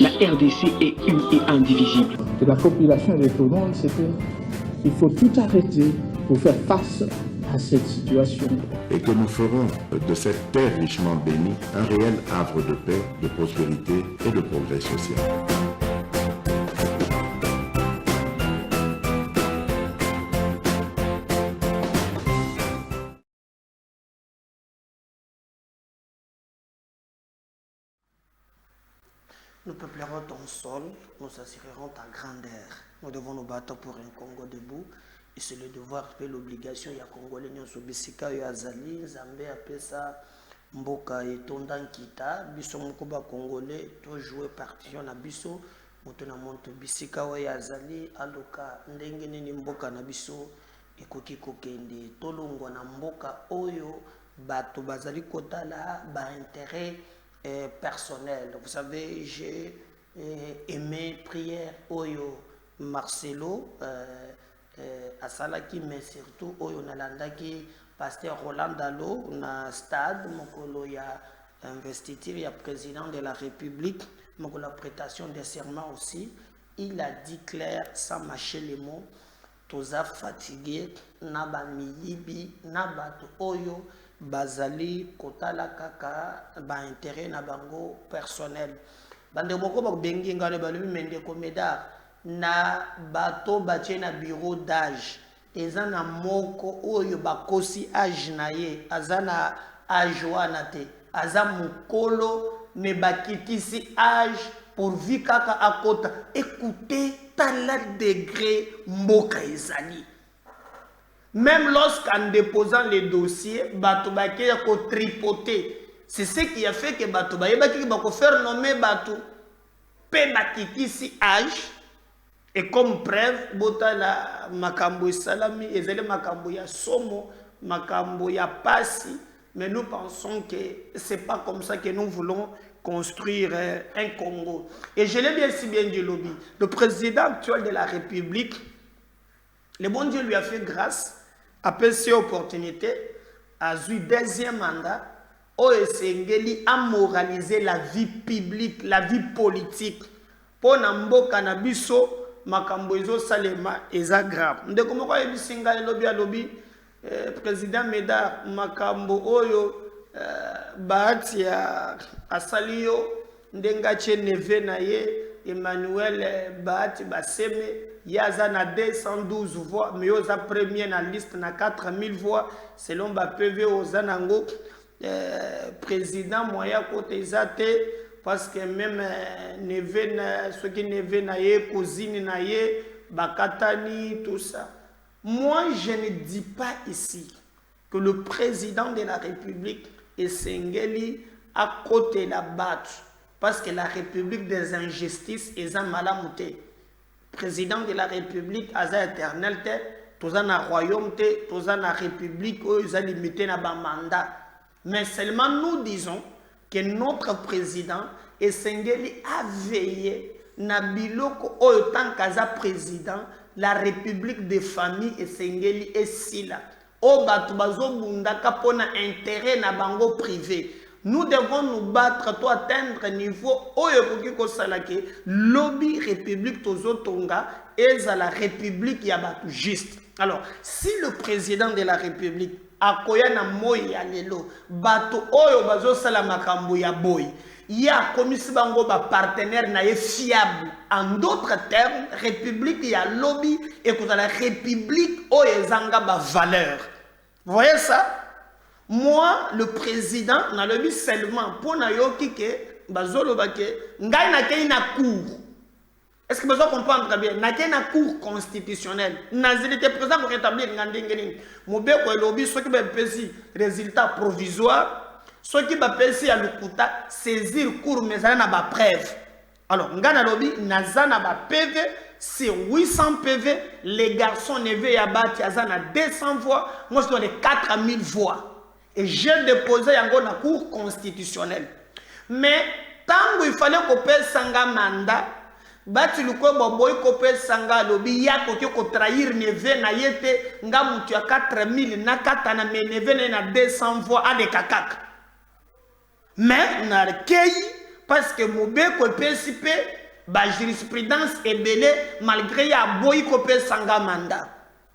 La RDC est une et indivisible. Et la population et tout le monde, c'est qu'il faut tout arrêter pour faire face à cette situation. Et que nous ferons de cette terre richement bénie un réel havre de paix, de prospérité et de progrès social. Nous peuplerons ton sol, nous assurerons ta grandeur. Nous devons nous battre pour un Congo debout. Et c'est le devoir et l'obligation. Il y a Congolais qui bisika yo azali, Zambé apesa mboka et tondan kita, biso mokoba Congolais, to jouer partition na biso, moto na monto bisika yo azali, aloka ndenge nini mboka na biso ekoki kokende tolongwa na mboka oyo bato bazali kotala ba intérêt personnel. Vous savez, j'ai aimé prière Oyo Marcelo Asalaki, mais surtout Oyo Nalandaki, pasteur Roland Dalo, na stade, mokolo ya investiture, ya président de la République, mokolo la prestation des serments aussi. Il a dit clair, sans mâcher les mots, toza fatigué, naba miyibi, naba to Oyo, bazali kotala kaka ba intérêt na bango personnel bande moko ba bengi ngale balubi mende komeda na bato batie na bureau d'âge ezana moko oyo bakosi âge na ye azana âge wana te aza mukolo me bakitisi âge pour vi kaka akota. Écoutez tala degré mboka ezali. Même lorsqu'en déposant les dossiers, Bato Baké a tripoté. C'est ce qui a fait que Bato Baké a faire nommer Bato P Bakiki âge. Et comme preuve, Bota la Makambo Salami, et Zele Makambo ya Somo, Makambo ya Passi. Mais nous pensons que ce n'est pas comme ça que nous voulons construire un Congo. Et je l'ai bien si bien dit lobby. Le président actuel de la République, le bon Dieu lui a fait grâce. Après cette opportunité, a eu deuxième mandat, Oesengeli a moralisé la vie publique, la vie politique. Pour Nambo Kanabiso, Makamboizo Salema, et ça grave. Nous devons voir le singa lobby à lobby, président Médard, Makambo Oyo, Bahati à Salio, Ndengache Neve Naye, Emmanuel Bahati Baseme. Yaza na 212 voix, mais Oza premier na liste na 4000 voix, selon ba PV Ozanango, président moyen côté zate, parce que même ceux qui neve na ye, cousine na ye, bakatani, tout ça. Moi, je ne dis pas ici que le président de la République est Sengeli à côté la battre, parce que la République des injustices est un malamouté. Président de la République, aza éternel te, toza na royaume te, toza na république, ils ont limité na ba mandat. Mais seulement nous disons que notre président Esengeli a veillé na biloko oyo tant qu'aza président, la République des familles Esengeli est si là. O batu bazo bundaka pona intérêt na bango privé. Nous devons nous battre pour atteindre niveau oyo salake lobby république tozo tonga et la république yabatu juste. Alors, si le président de la république akoya na moyi alelo bato oyo bazo sala makambo ya boy ya komisi bango ba partenaire na ye fiable. En d'autres termes, république ya lobby et que la république oyo zanga ba valeur. Vous voyez ça? Moi, le président, n'a le but seulement pour nayoki ke bazolo bake ngai na kei na cour. Est-ce que vous comprenez bien? Na kei na cour constitutionnelle. Nazilité président pour rétablir ngandengeni. Mobe ko lobby ceux qui ba pesi résultat provisoire, ceux qui ba pesi ya lukuta saisir cour mais ça na ba preuve. Alors ngana lobby nazana ba PV sur 800 PV, les garçons neveux ya bati azana 200 voix, moi je donne 4000 voix. Et j'ai déposé en la cour constitutionnelle. Mais tant qu'il fallait qu'on paye sanga mandat, bati luko boboy ko paye sanga lobby ya ko trahir neve na yete nga mutu ya 4000 na katana neve na 200 voix à des kakak. Mais na kei parce que mobeko PSP ba jurisprudence ebele malgré ya boyi ko pesanga mandat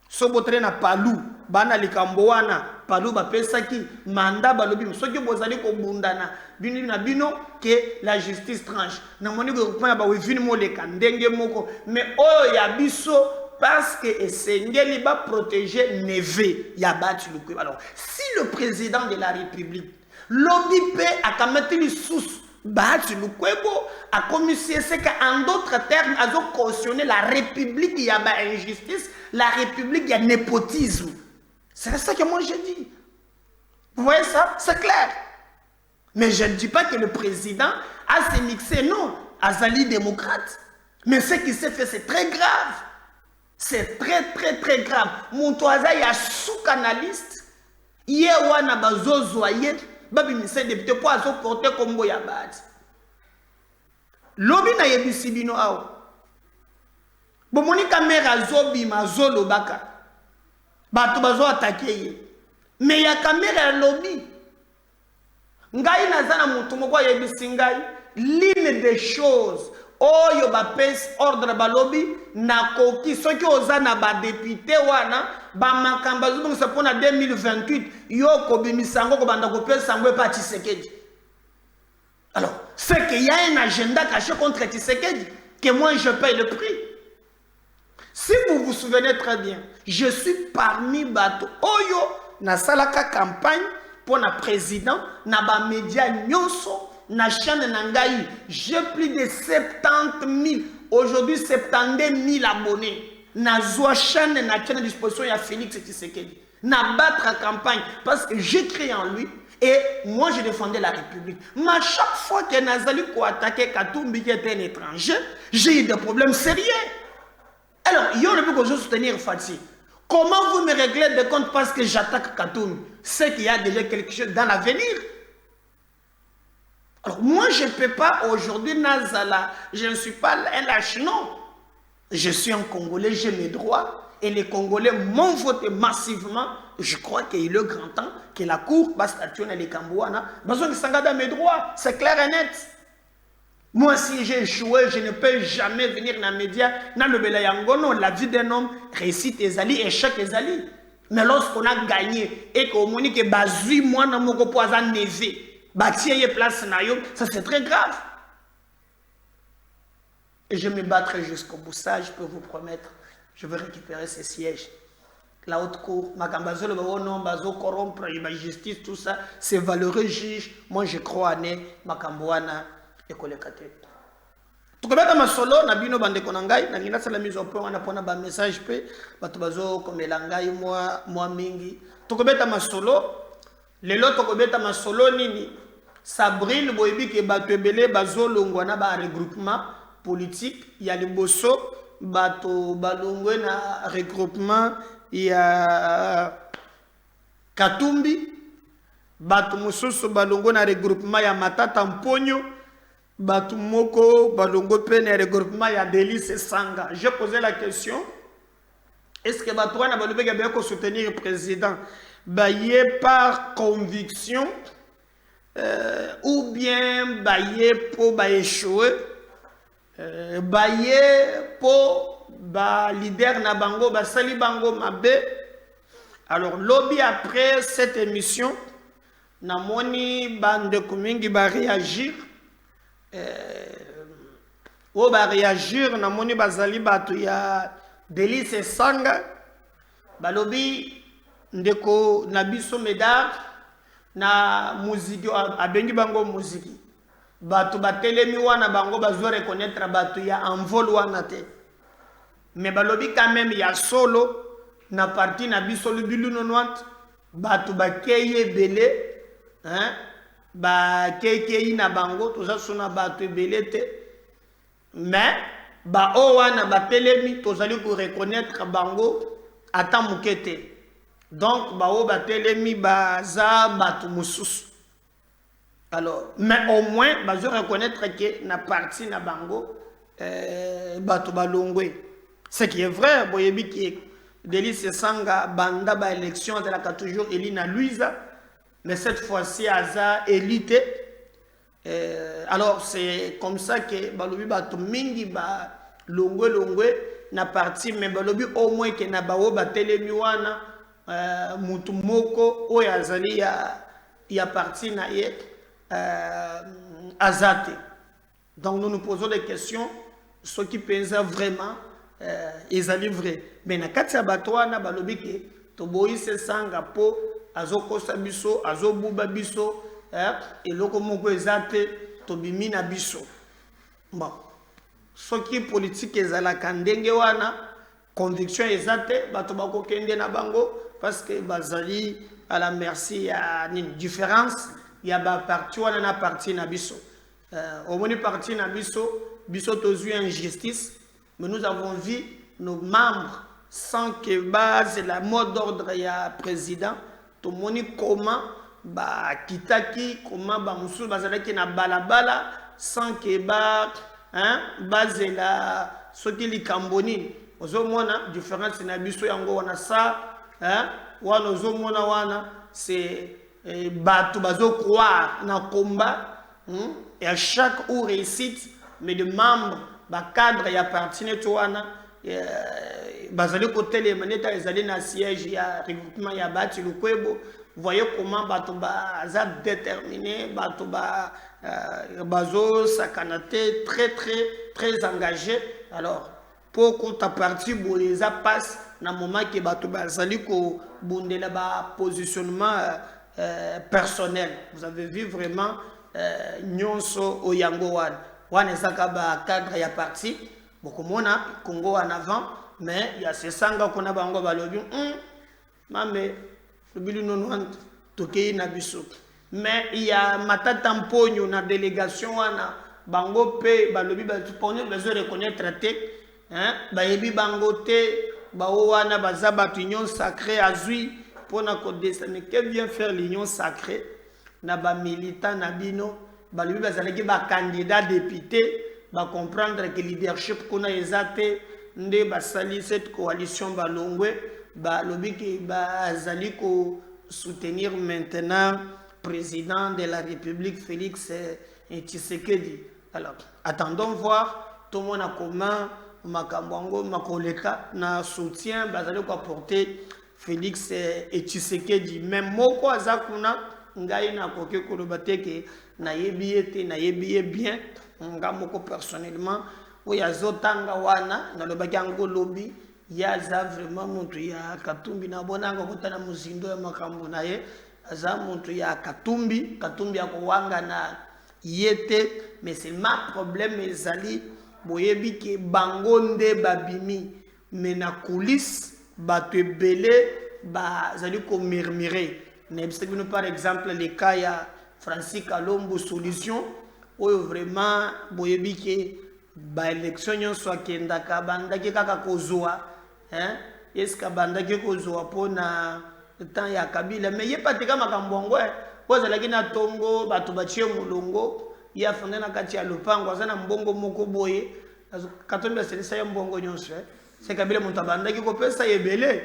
so botre na palu bana likambo wana palu ba pesaki mandat balobi soki bozali ko bundana bino na bino que la justice tranche na moni ko pa ba wivini mo le kandenge moko mais oyo ya biso parce que esengeli ba protéger neve ya batu lukwe. Alors si le président de la République lobby pe akamati li sous batu lukwebo a commissionné c'est qu'en d'autres termes a cautionné la République, il y a injustice, la République, il y a népotisme. C'est ça que moi je dis. Vous voyez ça? C'est clair. Mais je ne dis pas que le président a s'est mixé, non, Azali démocrate. Mais ce qui s'est fait, c'est très grave. C'est très grave. Mon toisa, il y a sous-canaliste. Il y a un abazozoyer. Babi ministère député pour azo porter combo ya bad. Lobi na yebisi bino awo. Bomoni caméra zobi mazolo baka. Bato bazo attaquer ye. Mais ya caméra lobi. Ngai nazana mutu moko yebisi ngai l'une des choses oyo ba pes ordre balobi na koki soki ozana ba député wana ba makamba zubu sepona 2028 yo kobimisango ko banda ko pesa ngwe pa Tshisekedi. Alors, c'est qu'il y a un agenda caché contre Tshisekedi que moi je paye le prix. Si vous vous souvenez très bien, je suis parmi bato oyo na salaka campagne pour na président na ba média nyonso. Na chaîne Nangaï, j'ai plus de 70 000, aujourd'hui 72 000 abonnés. Na zoa chaîne na chaîne disposition ya Félix Tshisekedi. Na battre la campagne parce que j'ai créé en lui et moi je défendais la République. Mais à chaque fois que Nazali ko attaqué Katumbi qui était un étranger, j'ai eu des problèmes sérieux. Alors, il y a le but que je soutenir Fatih. Comment vous me réglez des comptes parce que j'attaque Katumbi? C'est qu'il y a déjà quelque chose dans l'avenir. Alors, moi, je ne peux pas aujourd'hui, Nazala, je ne suis pas un lâche, non. Je suis un Congolais, j'ai mes droits. Et les Congolais m'ont voté massivement. Je crois qu'il est le grand temps que la Cour va statuer dans les Cambouana. Besoin de s'engager mes droits, c'est clair et net. Moi, si j'ai échoué, je ne peux jamais venir dans les médias. Dans le Belayangono, la vie d'un homme, réussite et zali, échec et zali. Mais lorsqu'on a gagné et qu'on a dit que bazui, moi, dans mon poison nevé, place ça c'est très grave. Et je me battrai jusqu'au bout. Ça, je peux vous promettre, je vais récupérer ces sièges. La haute cour, Makambazo, le non, Bazo, corrompre, la justice, tout ça, c'est valeureux juge. Moi, je crois à Makambouana et Kolekate. Tout comme ma solo, Nabino Bande Konangai, Nagina la mise au point, on a pris un message, Batubazo, comme Langai, moi, Mingi. Tout comme ma solo, les lots kobeta ma solo nini Sabrine boyebi ke bato ebele bazolongwana ba regroupement politique ya liboso bato balongwe na regroupement ya Katumbi bato mususu balongwe na regroupement ya Matata Mponyo bato moko balongwe pe na regroupement ya Delice Sanga. J'ai posé la question, est-ce que bato wana balobi ke ba ko soutenir le président baillé par conviction ou bien baillé pour échouer, baillé pour leader na bango sali bango mabe. Alors lobby après cette émission namoni bande kumingi ba réagir o ba réagir namoni bazali batu ya Delice Sanga balobi ndeko nabiso medar na muziki abengi bango muziki batu batelemi wana bango bazo reconnaître batu ya envol wana te mais balobi quand même ya solo na parti na biso lubilu nonwat batu bakeye belé hein ba keke na bango toza sona batu belé te mais ba o wana batelemi tozali ko reconnaître bango ata mukete. Donc, bao batelemi baza batu mususu. Alors, mais au moins, bazo reconnaître que na parti na bango batu balongwe. Ce qui est vrai, boyebi qui Delice Sanga banda ba élection de la toujours Elina Luisa, mais cette fois-ci aza élité alors c'est comme ça que balobi bato mingi ba longwe na parti mais balobi au moins que na bawo batelemi wana mutu moko oyo azali ya parti na ye azate. Donc nous nous posons des questions, ce qui pensent vraiment ils allaient vrai. Mais na kati ya bato wana balobi ke toboyi se sanga po azokosa biso azobuba biso eloko moko ezate tobimi na biso. Bon, ce qui politique ezalaka ndenge wana conviction ezate bato bakokende na bango parce que bazali à la merci ya une différence ya ba parti wana na parti na biso. Au moni parti na biso tozui injustice, mais nous avons vu nos membres sans que base la mot d'ordre ya président to moni comment ba kitaki comment ba musu bazalaki na balabala sans que ba base la soki likamboni ozomona différence na biso yango wana sa wana ozomona wana c'est bato bazo croire na combat et à chaque ou réussite mais de membres ba cadre ya parti netwana bazali côté les maneta ezali na siège ya regroupement ya bati lukwebo. Voyez comment bato baza déterminé bato bazo sakanate très engagé. Alors pour qu'on ta parti boeza passe na moment que bato bazali ko bundela ba positionnement personnel. Vous avez vu vraiment nyonso oyango wana ezaka ba cadre ya parti beaucoup mona Congo en avant mais il y a ces sanga qu'on a bango balobi mame lobili nono tokei na biso mais il y a matata mponyo na délégation wana bango pe balobi ba tupone besoin reconnaître te ba yebi bango te ba wana bazaba union sacrée azui pona ko mais que vient faire l'union sacrée na ba militant na bino balobi bazalaki ba candidat député ba comprendre que leadership kuna ezate nde basali cette coalition balongwe balobi ke bazali ko soutenir maintenant président de la République Félix Tshisekedi. Alors attendons voir tout le monde a comment makambo makoleka na soutien bazali ko apporter Félix Tshisekedi. Même moko azakuna ngai na koke koloba te ke na yebi bien nga moko personnellement oyo azotanga wana nalobaki yango lobi yaza vraiment muntu ya katumbi na bonanga kotana muzindo ya makambo na ye aza muntu ya katumbi akowanga na yete. Mais c'est ma problème ezali boyebi ke bango nde babimi mais na coulisse bato ebele bazali ko murmurer. Par exemple le cas ya Francis Kalombo solution oyo vraiment boyebi ke ba élection nyonso akendaka bandaki kaka kozwa eska bandaki kozwa pona temps ya Kabila mais ye patika makambo ngo ozalaki na tongo bato bachie mulongo ya fonde na kati ya lopango azana mbongo moko boye katomba selisa ya mbongo nyonso c'est Kabila muntu bandaki ko pesa yebele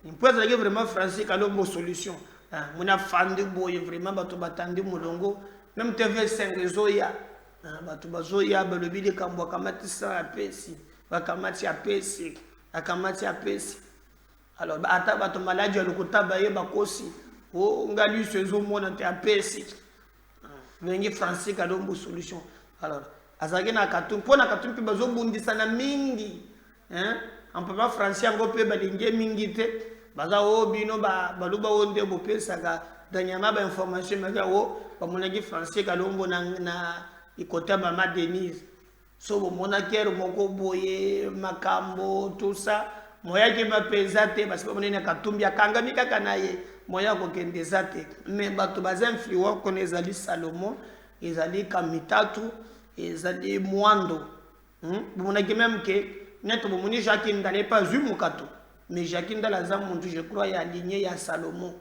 impoza laki vraiment Francis Kalombo solution muna fandi boye vraiment bato batandi mulongo même TV5 ezoya bato bazoya balobi de kambo kamati sa apesi bakamati apesi akamati apesi. Alors ata bato maladi ya lokota baye bakosi o ngali sezo mona te apesi vengi Francis Kalombo solution. Alors azaki na katumbi pona katumbi bazo bundisa na mingi en papa Francis yango pe balinge mingi te baza o bino baluba onde bo pesa ga danyama ba information maga o bamonaki Francis Kalombo na ikota mama Denise so bomona kero moko boye makambo tout ça moya ki mapeza te parce que monene katumbi akangami kaka naye moya ko kendeza te mais bato baza influence ko ezali Salomon ezali Kamitatu ezali Mwando bomona ki même que net bomoni Jacques Ndala pas vu mukato mais Jacques Ndala za muntu je crois ya lignée ya Salomon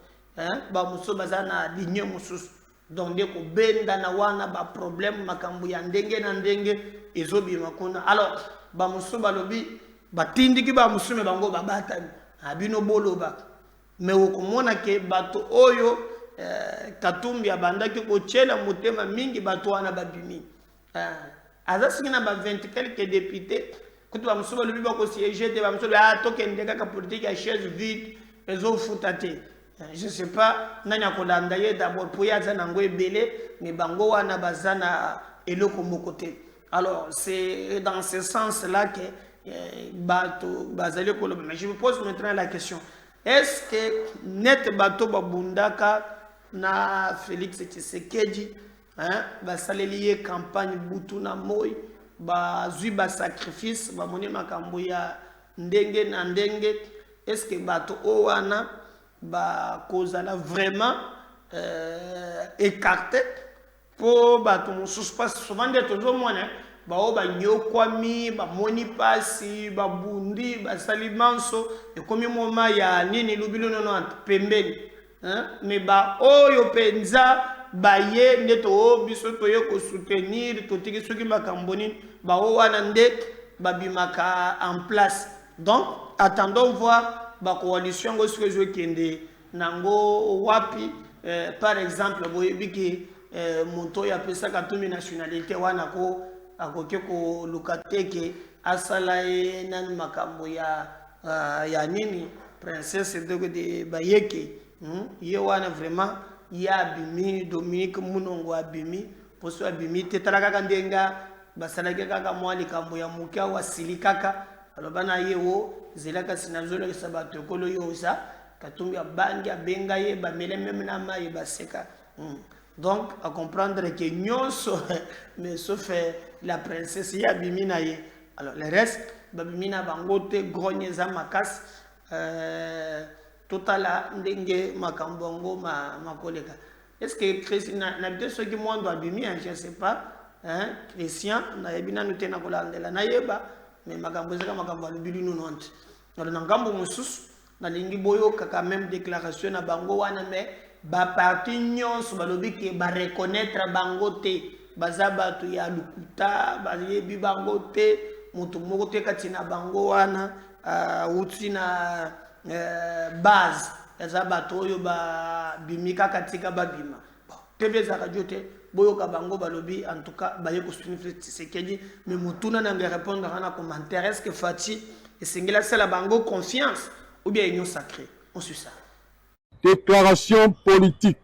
ba muso baza na lignée mususu donc de ko benda na wana ba problème makambu ya ndenge na ndenge ezobima kuna. Alors ba muso balobi batindiki ba musume bango babatani abino boloba mais okomona ke bato oyo katumbi abandaki ko chela motema mingi bato wana babimi aza singi na ba 20 quelques députés kuti bamusuba lubi bako siéger te bamusuba tokende kaka politique ya chaise vide ezofuta te. Je ne sais pas nani akolanda ye d'abord po yaza nango ebele mais bango wana baza na eloko moko te. Alors c'est dans ce sens là que bazali koloba. Mais je me pose maintenant la question, est-ce que net bato babundaka na Félix Tshisekedi basaleli ye campagne butu na moi bazwi ba sacrifice bamoni makambo ya ndenge na ndenge, est-ce que bato o wana bakozala vraiment écarté pour bato mosusu parce souvent nde tozomona bao banyokwami bamoni pasi babundi basali manso ekomi moma ya nini lubilo nono pembeni mais ba oyo penza baye nde to biso toye ko soutenir totiki soki makambo nini bao wana nde babimaka en place. Donc attendons voir ba coalition ngo soki ezokende nango wapi. Par exemple boyebiki moto ya pesa katumi nationalité wana ko akoke ko lukateke asala nan makambo ya nini princesse de bayeke ye wana vraiment ya bimi Dominique Munongo abimi poso abimi tetalaka kandenga basalaki kaka mwali kambo ya mukia wasili kaka alobana yewo zelaka sinazolo ke sabato kolo yosa katumbi abangi abenga ye bamele même na mai baseka. Donc à comprendre que nyonso mais sauf la princesse ya bimina ye. Alors le reste babimina bangote grogne za makas totala ndenge makambongo makoleka. Est-ce que Christian na bide ceux qui monde abimi je sais pas Christian na yebina nutena kolandela na yeba mais makambo zaka makambo alubili nunonte. Alors na ngambo mususu na lingi boyo kaka même déclaration na bango wana mais ba parti nyonso balobi ke ba reconnaître bango te baza bato ya lukuta bayebi bango te mutu moko te kati na bango wana uti na base eza bato oyo ba bimika katika babima tebe za radio te boyo ka bango balobi en tout cas baye ko soutenir Tshisekedi mais mutuna na répondre na commentaire est-ce que Fati et singela c'est la bango confiance ou bien union sacrée on suit ça. Déclaration politique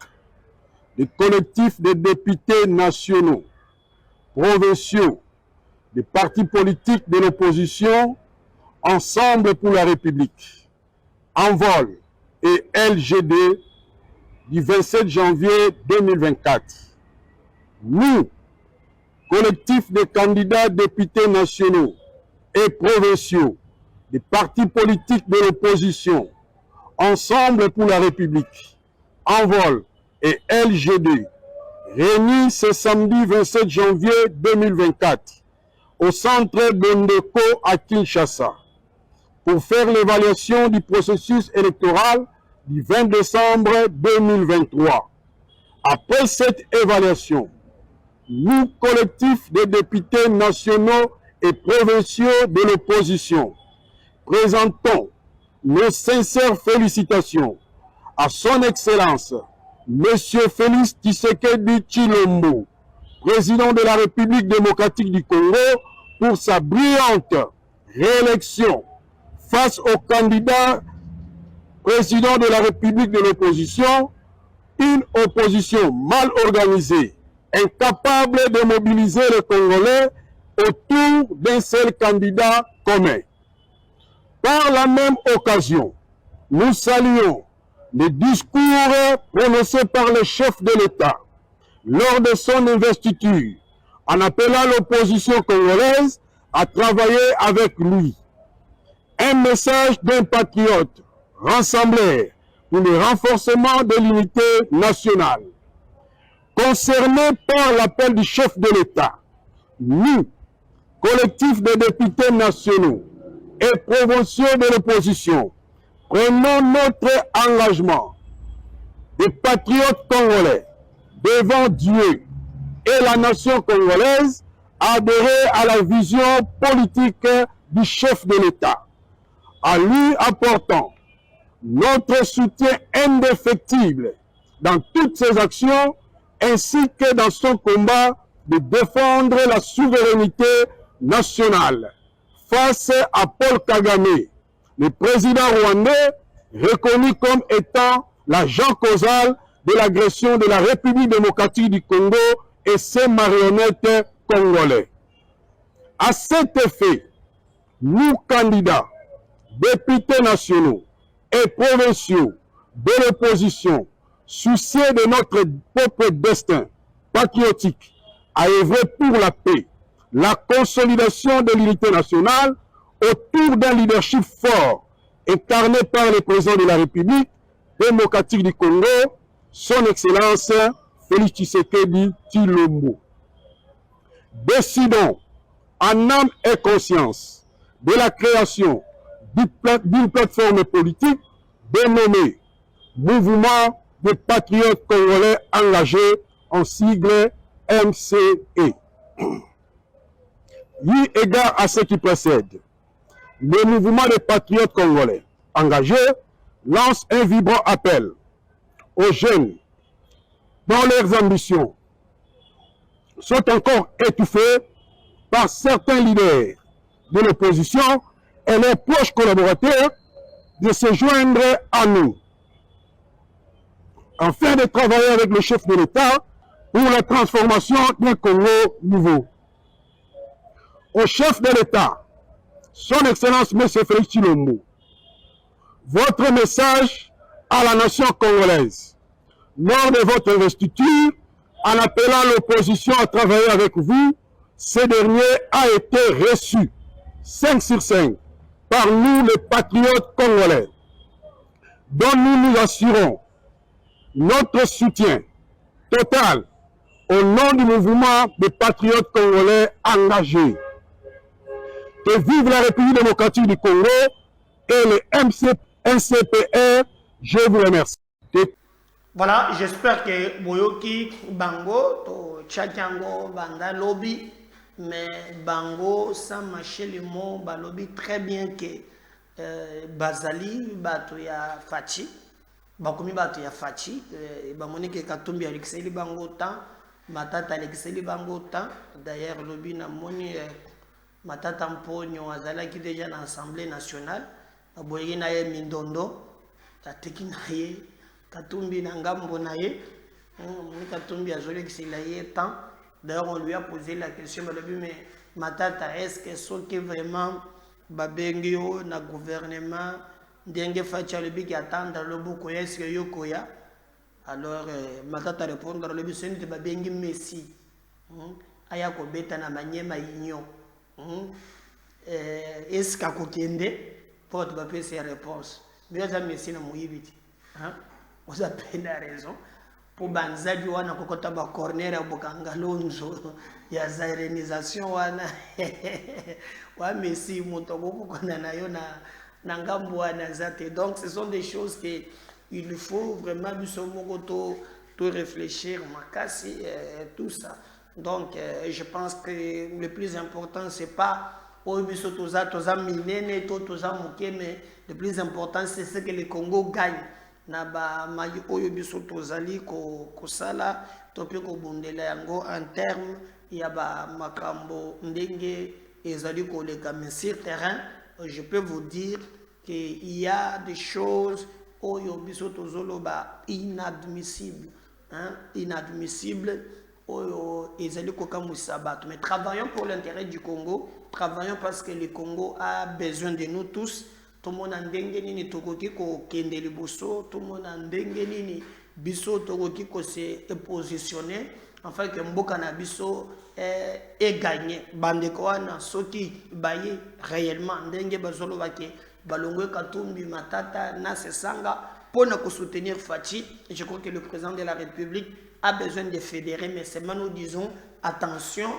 des collectifs de députés nationaux, provinciaux, des partis politiques de l'opposition, Ensemble pour la République, Envol et LGD du 27 janvier 2024. Nous, collectifs de candidats députés nationaux et provinciaux, des partis politiques de l'opposition, Ensemble pour la République, Envol et LGD, réunis ce samedi 27 janvier 2024 au centre Bondeko à Kinshasa pour faire l'évaluation du processus électoral du 20 décembre 2023. Après cette évaluation, nous, collectifs de députés nationaux et provinciaux de l'opposition, présentons nos sincères félicitations à son Excellence, Monsieur Félix Tshisekedi Tshilombo, président de la République démocratique du Congo, pour sa brillante réélection face au candidat président de la République de l'opposition, une opposition mal organisée, incapable de mobiliser les Congolais autour d'un seul candidat commun. Par la même occasion, nous saluons les discours prononcés par le chef de l'État lors de son investiture, en appelant l'opposition congolaise à travailler avec lui. Un message d'un patriote rassemblé pour le renforcement de l'unité nationale. Concernés par l'appel du chef de l'État, nous, collectifs de députés nationaux et provinciaux de l'opposition, prenons notre engagement des patriotes congolais devant Dieu et la nation congolaise à adhérer à la vision politique du chef de l'État, en lui apportant notre soutien indéfectible dans toutes ses actions ainsi que dans son combat de défendre la souveraineté nationale face à Paul Kagame, le président rwandais reconnu comme étant l'agent causal de l'agression de la République démocratique du Congo et ses marionnettes congolais. À cet effet, nous, candidats, députés nationaux et provinciaux de l'opposition, soucieux de notre propre destin patriotique, à œuvrer pour la paix, la consolidation de l'unité nationale autour d'un leadership fort incarné par le président de la République démocratique du Congo, son Excellence Félix Tshisekedi Tshilombo. Décidons en âme et conscience de la création d'une plateforme politique dénommée Mouvement des Patriotes Congolais Engagés, en sigle MCE. Eu égard à ce qui précède, le Mouvement des Patriotes Congolais Engagés lance un vibrant appel aux jeunes dont leurs ambitions sont encore étouffées par certains leaders de l'opposition et leurs proches collaborateurs de se joindre à nous, afin de travailler avec le chef de l'État pour la transformation d'un Congo nouveau. Au chef de l'État, son Excellence M. Félix Tshilombo, votre message à la nation congolaise, lors de votre investiture, en appelant l'opposition à travailler avec vous, ce dernier a été reçu 5 sur 5 par nous les patriotes congolais, dont nous nous assurons notre soutien total au nom du mouvement des patriotes congolais engagés. Que vive la République démocratique du Congo et le NCPR, je vous remercie. Voilà, j'espère que Boyoki Bango, to Tchakango Banda Lobby, mais Bango, sans mâcher le mot, Lobby très bien que Bazali, Batoya Fachi, Bakomi Batoya Fachi, Bamonike Katumbi Alexeli Bango Tan, Matata Alexeli Bango Tan, d'ailleurs Lobby n'a moni Matata Mponyo Azala qui déjà dans l'Assemblée nationale, Boyé Naye Mindondo, Tateki Naye, Katumbi Nangambo Naye, Katumbi Azole Xilaye Tan. D'ailleurs, on lui a posé la question, mais Matata, est-ce que ce qui vraiment Babengio, na gouvernement, Dengue Fatchalobi qui attend dans le bouc, est-ce que Yokoya? Alors, Matata répond dans le but, c'est de Babengi Messi. Ayako Beta na Manyema Igno. Est-ce qu'à Kokende pour te papier ses réponses? Mais il y a Messi na Mouibiti. Vous avez la raison. Pour banzaji wana kokota ba corner ya bokangalonzo ya zairenisation wana wa Messi mutoko kokona nayo na ngambo wana zate. Donc ce sont des choses que il faut vraiment bisomokoto tout réfléchir makasi tout ça. Donc je pense que le plus important c'est pas obiso toza minene toza moke, mais le plus important c'est ce que le Congo gagne. Na ba mayi oyo biso tozali ko sala tope ko bondela yango en terme ya ba makambo ndenge ezali ko leka sur terrain. Je peux vous dire qu'il y a des choses oyo biso tozolo ba inadmissible, inadmissible oyo ezali ko kamusa bato. Mais travaillons pour l'intérêt du Congo, travaillons parce que le Congo a besoin de nous tous. Tout le monde a ndenge tokoki ko kende liboso, tout le monde a ndenge biso tokoki ko se positionner afin que mboka na biso est gagné. Bandeko wana soki baye réellement ndenge bazolo bake balongwe Katumbi Matata na sesanga pour ne soutenir Fachi. Je crois que le président de la République a besoin de fédérer, mais seulement nous disons attention,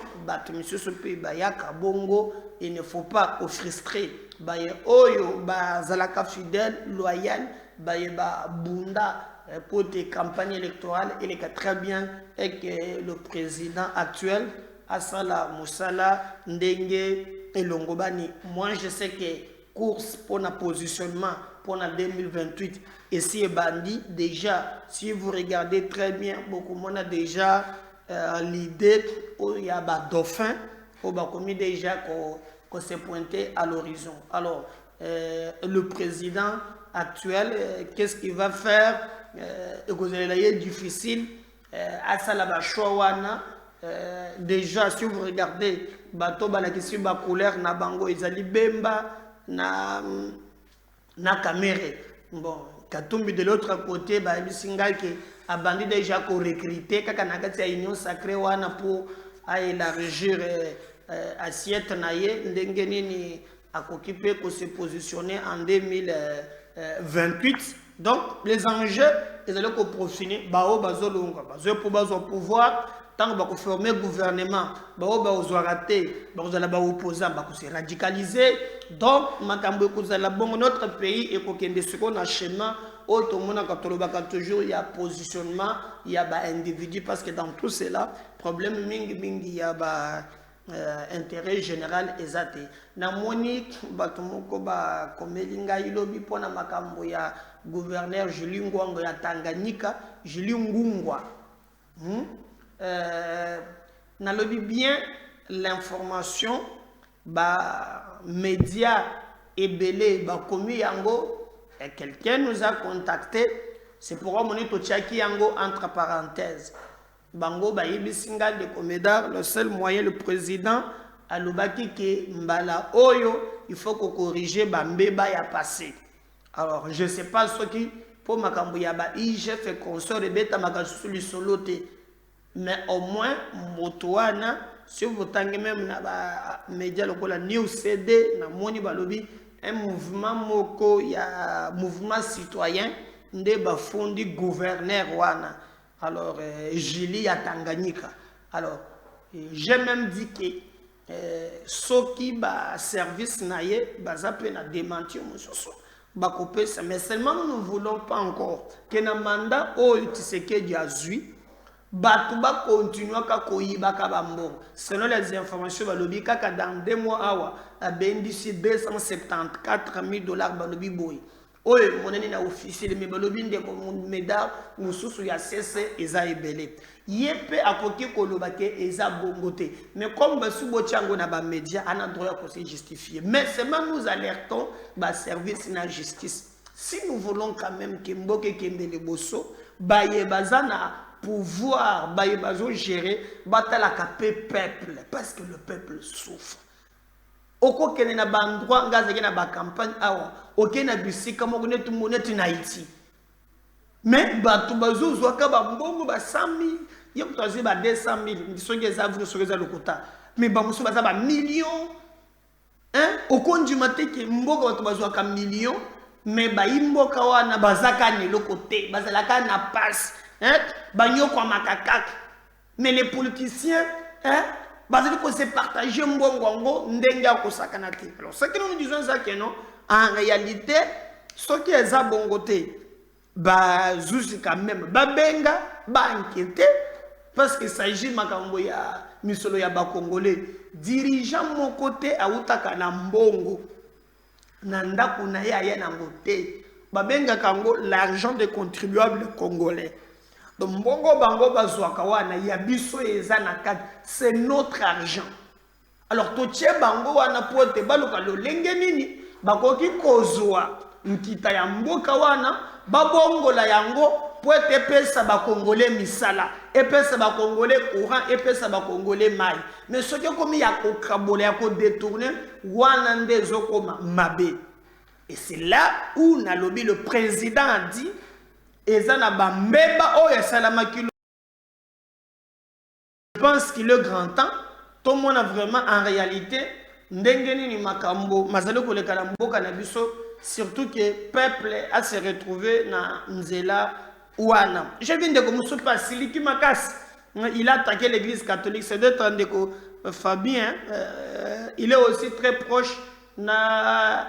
monsieur Sope Bayaka Bongo, il ne faut pas frustrer. Baye oyo ba zalaka fidèle, loyal, baye ba bunda pour des campagnes électorales. Il est très bien et que le président actuel Asala Moussala Ndenge et Longobani. Moi je sais que course pour un positionnement pour la 2028 et si est bandit déjà, si vous regardez très bien, beaucoup de monde a déjà l'idée où il y a un dauphin, où il commis déjà qu'on s'est pointé à l'horizon. Alors, le président actuel, qu'est-ce qu'il va faire? Vous allez difficile à Salaba Chouawana. Déjà, si vous regardez, bateau balakisi ba couleur na bango ezali bemba na caméré. Bon, Katumbi de l'autre côté, bah bisingal qui a bandit déjà qu'on recruter kaka nakati ya union sacrée wana pour élargir assiette naie ndenge nini akokipe ko se positionner en 2028. Donc les enjeux ils allaient qu'on profiter bao bazolonga bazo pour bazo pouvoir tant que vous formez le gouvernement, vous raté, vous allez vous opposer, vous se radicaliser. Donc, notre pays est un schéma où toujours il y a positionnement, il y a individu, parce que dans tout cela, problème il y a intérêt général exact. Na monique batumoko ba komelinga ilobi pona makambo ya gouverneur Julie Ngwangwa ya Tanganyika, Julie Ngungwa. Nalobi bien l'information ba média et belé ba komi yango et quelqu'un nous a contacté, c'est pourquoi mon tochaki yango entre parenthèses bango ba yibisinga de comédar le seul moyen le président alobaki ke mbala oyo il faut qu'on corriger ba mbeba ya passé. Alors je sais pas ce qui pour makambo ya ba IGF et consort et beta makasu li soloté. Mais au moins, Motoana, si vous tangez même dans les médias, la New CD, dans Moni Balobi, un mouvement moko, il y a un mouvement citoyen, des bafondi gouverneur wana. Alors, Julie à Tanganyika. Alors, j'ai même dit que ce qui ba service naie, bazape na démentir, ba couper ça. Mais seulement nous ne voulons pas encore que na mandat au Tshisekedi azui. Batuba continue ka koyiba ka bambongo. Selon les informations balobi kaka dans 2 mois awa a bendisi $274 000 balobi boy. Oye monene na officiel me balobi ndeko meda mususu ya cesse eza ebele. Yepe akoki koloba ke eza bongote. Mais comme basu bochango na ba média ana droit ko se justifier. Mais seulement nous alertons ba service na justice. Si nous voulons quand même que Mboke Kembele Bosso baye bazana pouvoir bayebazo gérer batala kapé peuple parce que le peuple souffre. Oko kene na bandroit ngazeke na ba campagne awa oké na bisika moko netu monete na Haïti. Mais batu bazo zwaka ba mbongo ba 100 000 yoko twazi ba 200 000 ndisonge za vulu sokeza lokota. Mais ba musu baza ba millions. Hein okonji mateke mboka batu bazwaka millions mais ba imboka wana bazaka ne lokote bazalaka na passe. Hein? Mais les politiciens, hein? Parce que c'est partagé mbongo ndenga ko sakanate. Alors ce que nous disons ça que non, en réalité, ce qui est à bongoté, bah juste quand même, bah benga, bah inquiété, parce qu'il s'agit makambo ya misolo ya ba congolais, dirigeant mon côté à utaka na mbongo, nanda kuna ya na ngote, bah benga kango l'argent des contribuables congolais. Donc, mbongo bango bazwaka wana ya biso eza na kati, c'est notre argent. Alors, totie bango wana pote baluka lolenge nini, bakoki kozwa nkita ya mboka wana, babongola yango pote pesa ba congolais misala, epesa ba congolais courant, epesa ba congolais mai. Mais ce qui komi ya ko krabola ya ko détourner wana ndezo koma mabe. Et c'est là où nalobi le président a dit et ça n'a pas mbeba oh ya salama kilo. Je pense qu'il est grand temps. Tout le monde a vraiment en réalité ndengeni ni makambo mazalo ko le kalambo kanabiso surtout que le peuple a se retrouvé na nzela wana. Je viens de commencer par Siliki Makas. Il a attaqué l'église catholique. C'est d'être ndeko Fabien. Il est aussi très proche na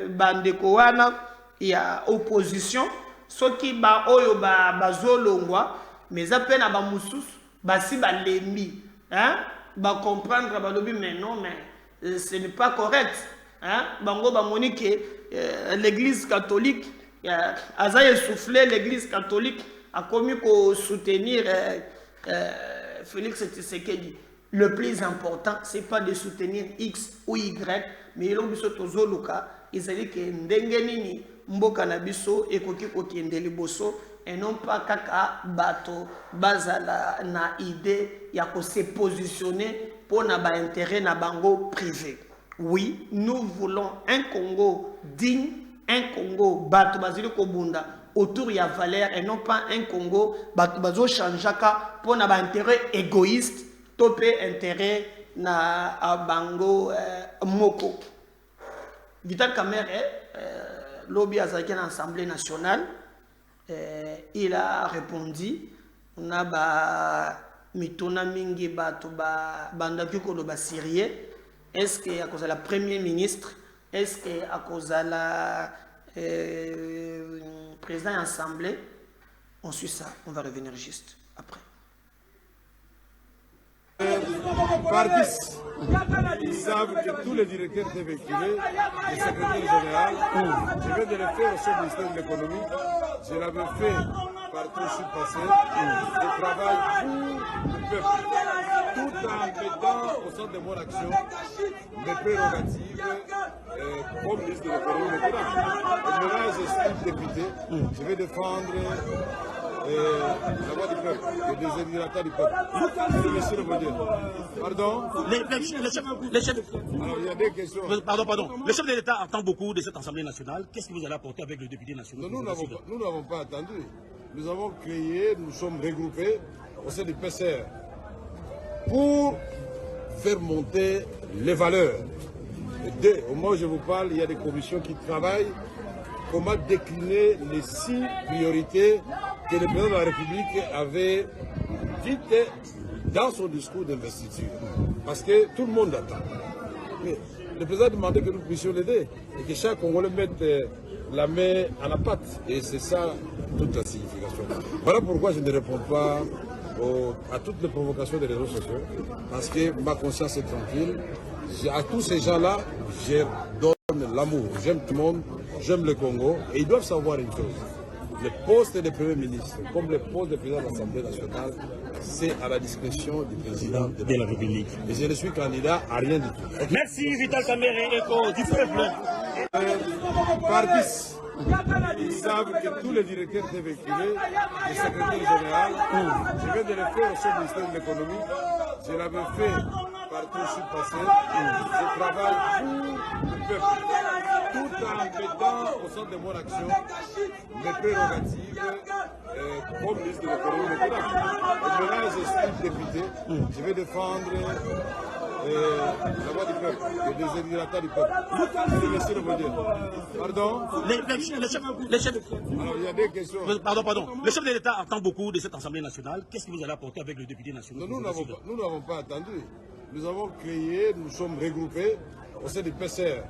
bandeko wana. Il y a opposition. Ceux qui ba oyo ba bazolongwa mais appel na ba mususu ba si ba lembi hein ba comprendre ba lobi mais non mais ce n'est pas correct hein bango ba monique l'église catholique azaye soufflé l'église catholique a commis ko soutenir Félix Tshisekedi, le plus important, ce n'est pas de soutenir X ou Y, mais il y a Tozoluka, il s'agit que Ndengenini, Mboka Nabiso, et Koki Ndeliboso, et non pas Kaka Bato, Bazala, na idée, il y a que se positionner pour n'avoir intérêt na bango privé. Oui, nous voulons un Congo digne, un Congo Bato Basile Kobunda, autour il y a valeur, et non pas un Congo Bato Bazo Chanjaka pour n'avoir intérêt égoïste, topé intérêt na bango moko. Vital Kamerhe, lobby à l'Assemblée nationale, il a répondu, on a ba mitona mingi bato ba bandaki ko ba syrien. Est-ce que à cause de la première ministre, est-ce que à cause de la président de l'Assemblée, on suit ça, on va revenir juste après. Partis, ils savent que tous les directeurs étaient véhiculés, le secrétaire général, je viens de le faire au sein du ministère de l'économie, je l'avais fait partout où je suis passé, je travaille pour le peuple, tout en mettant au centre de mon action mes prérogatives comme ministre de l'économie maintenant. Et maintenant, je suis député, je vais défendre la voix du peuple, le désirata du peuple. C'est monsieur le modèle. Pardon? Les chefs. Alors, il y a des questions. Pardon. Le chef de l'État attend beaucoup de cette Assemblée nationale. Qu'est-ce que vous allez apporter avec le député national? Nous n'avons pas attendu. Nous avons créé, nous sommes regroupés au sein du PCR pour faire monter les valeurs. Et au moment où je vous parle, il y a des commissions qui travaillent comment décliner les 6 priorités que le président de la République avait dites dans son discours d'investiture. Parce que tout le monde attend. Mais le président a demandé que nous puissions l'aider et que chaque Congolais mette la main à la pâte. Et c'est ça toute la signification. Voilà pourquoi je ne réponds pas à toutes les provocations des réseaux sociaux. Parce que ma conscience est tranquille. À tous ces gens-là, je donne l'amour. J'aime tout le monde, j'aime le Congo. Et ils doivent savoir une chose. Le poste de Premier ministre, comme le poste de président de l'Assemblée nationale, c'est à la discrétion du président de la République. Et je ne suis candidat à rien du tout. Merci Vital Kamerhe, écho du peuple. Partis, ils savent que tous les directeurs étaient véhiculés, le secrétaire général, je viens de le faire au sein du ministère de l'économie, je l'avais fait partout où je suis passé, je travaille pour le peuple, tout en mettant au centre de mon action mes prérogatives comme ministre de l'économie maintenant. Et maintenant, je suis député, je vais défendre la voix du peuple, le désirata du peuple. C'est monsieur le modèle. Pardon? Les chefs. Alors, il y a des questions. Pardon. Le chef de l'État attend beaucoup de cette Assemblée nationale. Qu'est-ce que vous allez apporter avec le député national? Nous n'avons pas attendu. Nous avons créé, nous sommes regroupés au sein du PCR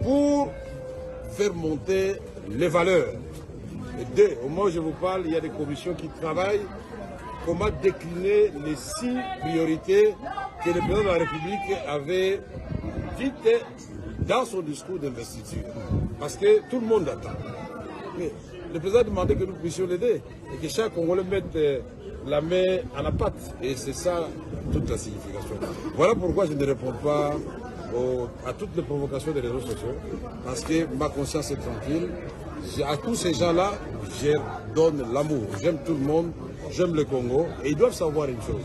pour faire monter les valeurs. Et au moment où je vous parle, il y a des commissions qui travaillent comment décliner les 6 priorités que le président de la République avait dites dans son discours d'investiture. Parce que tout le monde attend. Mais le président a demandé que nous puissions l'aider et que chaque Congolais mette la main à la pâte. Et c'est ça toute la signification. Voilà pourquoi je ne réponds pas à toutes les provocations des réseaux sociaux. Parce que ma conscience est tranquille. À tous ces gens-là, je donne l'amour. J'aime tout le monde, j'aime le Congo. Et ils doivent savoir une chose.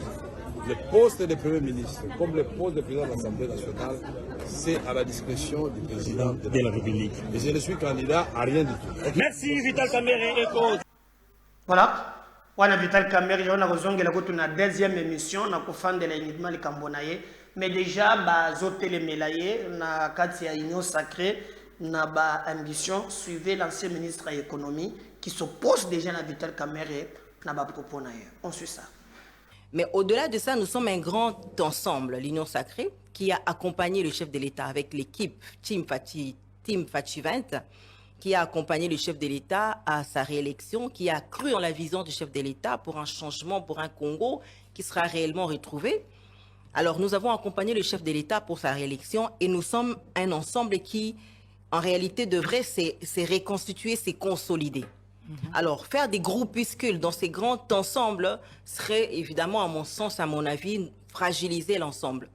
Le poste de Premier ministre, comme le poste de président de l'Assemblée nationale, c'est à la discrétion du président de la République. Et je ne suis candidat à rien du tout. Merci Vital Kamerhe, écho. Voilà. Wana Vital Kamerhe, on a raison que la deuxième émission, on a fait uniquement les Cambonaye. Mais déjà, zoté les Mélaye, na Katia Union Sacrée, na ba ambition, suivez l'ancien ministre de l'économie qui s'oppose déjà à Vital Kamerhe, na ba propos naye. On suit ça. Mais au-delà de ça, nous sommes un grand ensemble, l'Union Sacrée, qui a accompagné le chef de l'État avec l'équipe Team Fachivent, qui a accompagné le chef de l'État à sa réélection, qui a cru en la vision du chef de l'État pour un changement, pour un Congo qui sera réellement retrouvé. Alors, nous avons accompagné le chef de l'État pour sa réélection et nous sommes un ensemble qui, en réalité, devrait se reconstituer, se consolider. Alors, faire des groupuscules dans ces grands ensembles serait évidemment, à mon sens, à mon avis, fragiliser l'ensemble.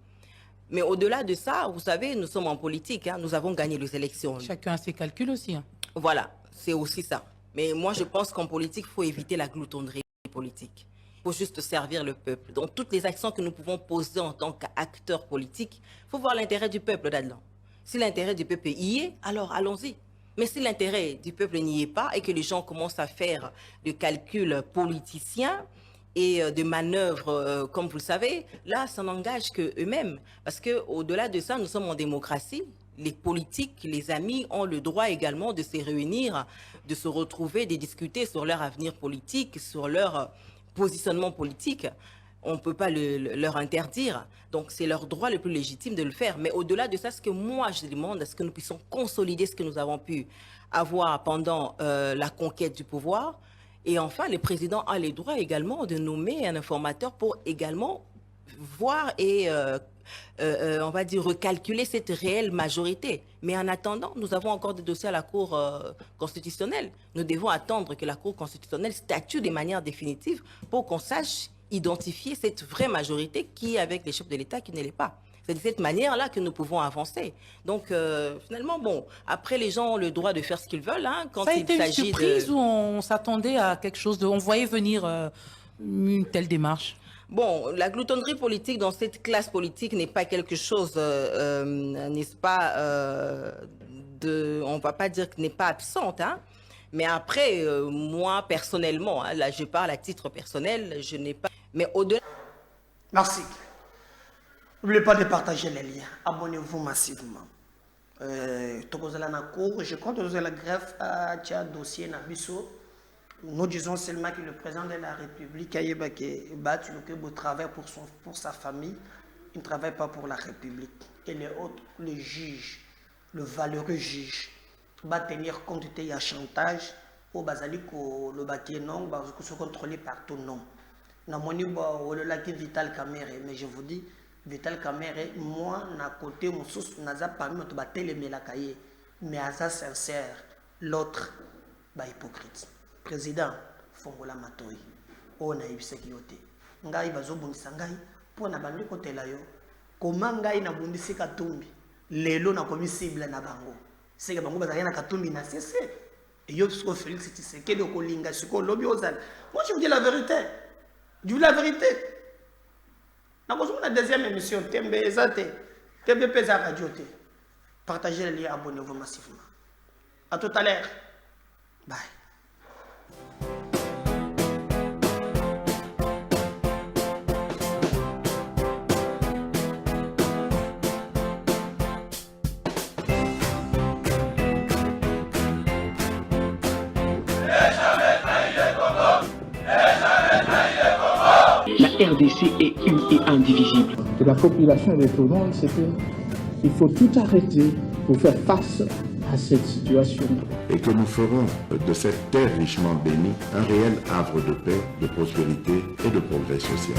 Mais au-delà de ça, vous savez, nous sommes en politique, hein, nous avons gagné les élections. Chacun a ses calculs aussi. Hein. Voilà, c'est aussi ça. Mais moi, je pense qu'en politique, il faut éviter la gloutonnerie politique. Il faut juste servir le peuple. Dans toutes les actions que nous pouvons poser en tant qu'acteurs politiques, il faut voir l'intérêt du peuple là-dedans. Si l'intérêt du peuple y est, alors allons-y. Mais si l'intérêt du peuple n'y est pas et que les gens commencent à faire des calculs politiciens et de manœuvres, comme vous le savez, là, ça n'engage qu'eux-mêmes. Parce qu'au-delà de ça, nous sommes en démocratie. Les politiques, les amis ont le droit également de se réunir, de se retrouver, de discuter sur leur avenir politique, sur leur positionnement politique. On ne peut pas leur interdire. Donc, c'est leur droit le plus légitime de le faire. Mais au-delà de ça, ce que moi, je demande, est-ce que nous puissions consolider ce que nous avons pu avoir pendant la conquête du pouvoir. Et enfin, le président a le droit également de nommer un informateur pour également voir et, on va dire, recalculer cette réelle majorité. Mais en attendant, nous avons encore des dossiers à la Cour constitutionnelle. Nous devons attendre que la Cour constitutionnelle statue de manière définitive pour qu'on sache identifier cette vraie majorité qui est avec les chefs de l'État qui ne l'est pas. C'est de cette manière-là que nous pouvons avancer. Donc, finalement, bon, après, les gens ont le droit de faire ce qu'ils veulent. Hein, quand ça a il été une s'agit surprise ou on s'attendait à quelque chose de... On voyait venir une telle démarche? Bon, la gloutonnerie politique dans cette classe politique n'est pas quelque chose, n'est-ce pas, on ne va pas dire que n'est pas absente, hein. Mais après, moi, personnellement, hein, là, je parle à titre personnel, je n'ai pas... Mais au-delà... Merci. N'oubliez pas de partager les liens. Abonnez-vous massivement. Je compte que la greffe a un dossier dans Bissot. Nous disons seulement que le président de la République a travaille pour sa famille. Il ne travaille pas pour la République. Et les autres, le juge, le valeureux juge, va tenir compte de chantage au bazali le bâti non, se contrôler par tout non. Na moni le Vital Kamere, mais je vous dis Vital Kamere, moi na côté mon sous naza parmi notre batele melakaye, mais à ça sincère, l'autre ba hypocrite. Président Fongola Matoi, on a ibiseki yote. Ngai bazobundisa ngai po na bandi côté la yo. Comment ngai na bundisi katumbi, lelo na komi cible na bango. C'est que bango bazali na katumbi na cessé. Et yosko Félix Tshisekedi de kolinga siko lobi ozal. Moi je vous dis la vérité. Je vous dis la vérité. Na ko la deuxième émission Tembe Ezate. Tembe pesa radio te. Partagez les liens, abonnez-vous massivement. À tout à l'heure. Bye. La RDC est une et indivisible. De la population et de tout le monde, c'est qu'il faut tout arrêter pour faire face à cette situation. Et que nous ferons de cette terre richement bénie un réel havre de paix, de prospérité et de progrès social.